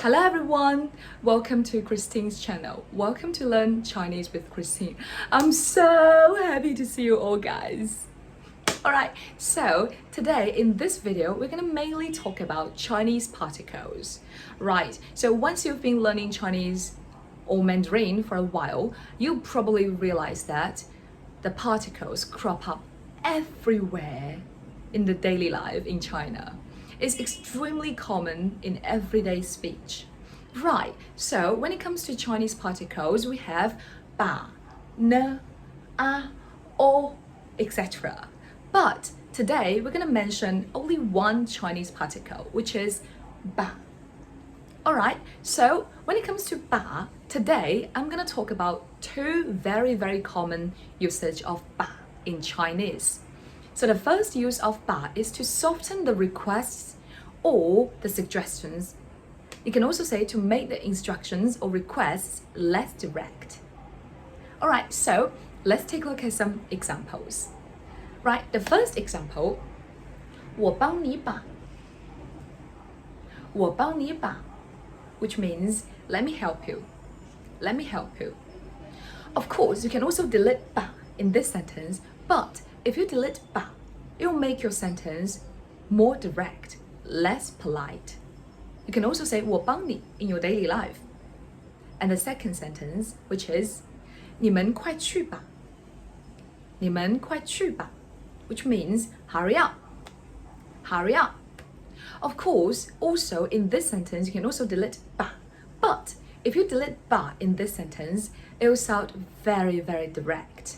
Hello everyone, welcome to Christine's channel. Welcome to Learn Chinese with Christine. I'm so happy to see you all guys. Alright, so today in this video, we're gonna mainly talk about Chinese particles. Right, so once you've been learning Chinese or Mandarin for a while, you'll probably realize that the particles crop up everywhere in the daily life in China. It's extremely common in everyday speech. Right, so when it comes to Chinese particles, we have ba, ne, a, o, etc. But today we're going to mention only one Chinese particle, which is ba. Alright, so when it comes to ba, today I'm going to talk about two very common usage of ba in Chinese. So the first use of ba is to soften the requests or the suggestions. You can also say to make the instructions or requests less direct. Alright, so let's take a look at some examples. Right, the first example, 我帮你把. 我帮你把, which means let me help you. Let me help you. Of course, you can also delete ba in this sentence, but if you delete ba, it will make your sentence more direct, less polite. You can also say 我帮你 in your daily life. And the second sentence, which is 你们快去吧. 你们快去吧, which means hurry up. Hurry up. Of course, also in this sentence, you can also delete ba. But if you delete ba in this sentence, it will sound very direct.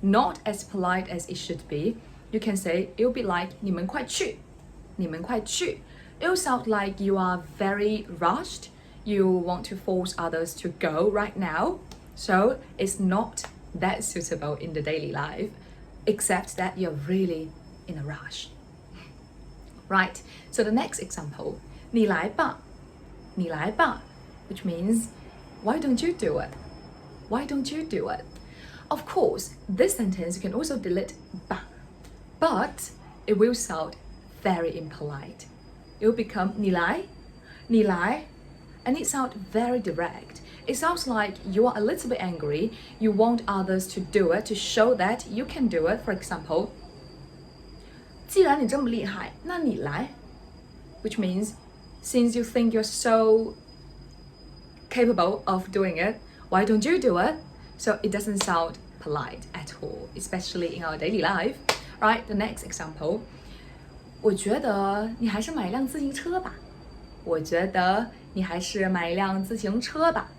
Not as polite as it should be. You can say, it will be like 你们快去. 你们快去. It will sound like you are very rushed. You want to force others to go right now. So it's not that suitable in the daily life, except that you're really in a rush. Right, so the next example, 你来吧. 你来吧, which means, why don't you do it? Why don't you do it? Of course, this sentence you can also delete ba, but it will sound very impolite. It will become 你来, 你来, and it sounds very direct. It sounds like you are a little bit angry. You want others to do it to show that you can do it. For example, 既然你这么厉害, 那你来, which means since you think you're so capable of doing it, why don't you do it? So it doesn't sound polite at all, especially in our daily life. Right, the next example, 我觉得你还是买辆自行车吧. 我觉得你还是买辆自行车吧.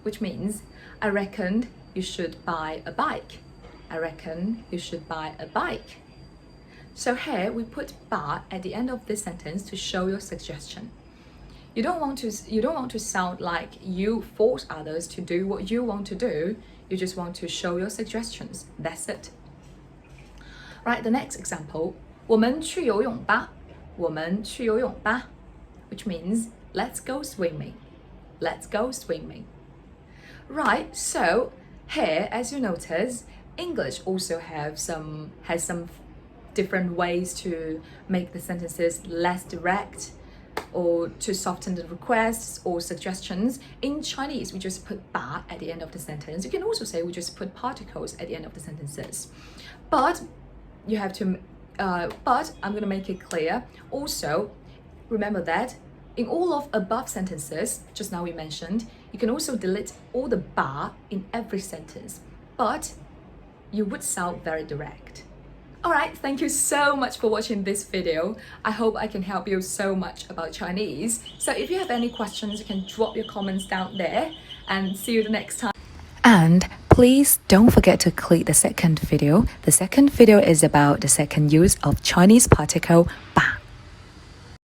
Which means, I reckon you should buy a bike. I reckon you should buy a bike. So here we put ba at the end of this sentence to show your suggestion. You don't want to sound like you force others to do what you want to do. You just want to show your suggestions. That's it. Right, the next example, 我们去游泳吧. 我们去游泳吧, which means let's go swimming. Let's go swimming. Right, so here, as you notice, English also has some different ways to make the sentences less direct or to soften the requests or suggestions. In Chinese, we just put ba at the end of the sentence. You can also say we just put particles at the end of the sentences. But you have to, but I'm going to make it clear. Also, remember that in all of above sentences, just now we mentioned, you can also delete all the ba in every sentence, but you would sound very direct. Alright, thank you so much for watching this video. I hope I can help you so much about Chinese. So if you have any questions, you can drop your comments down there and see you the next time. And please don't forget to click the second video. The second video is about the second use of Chinese particle ba.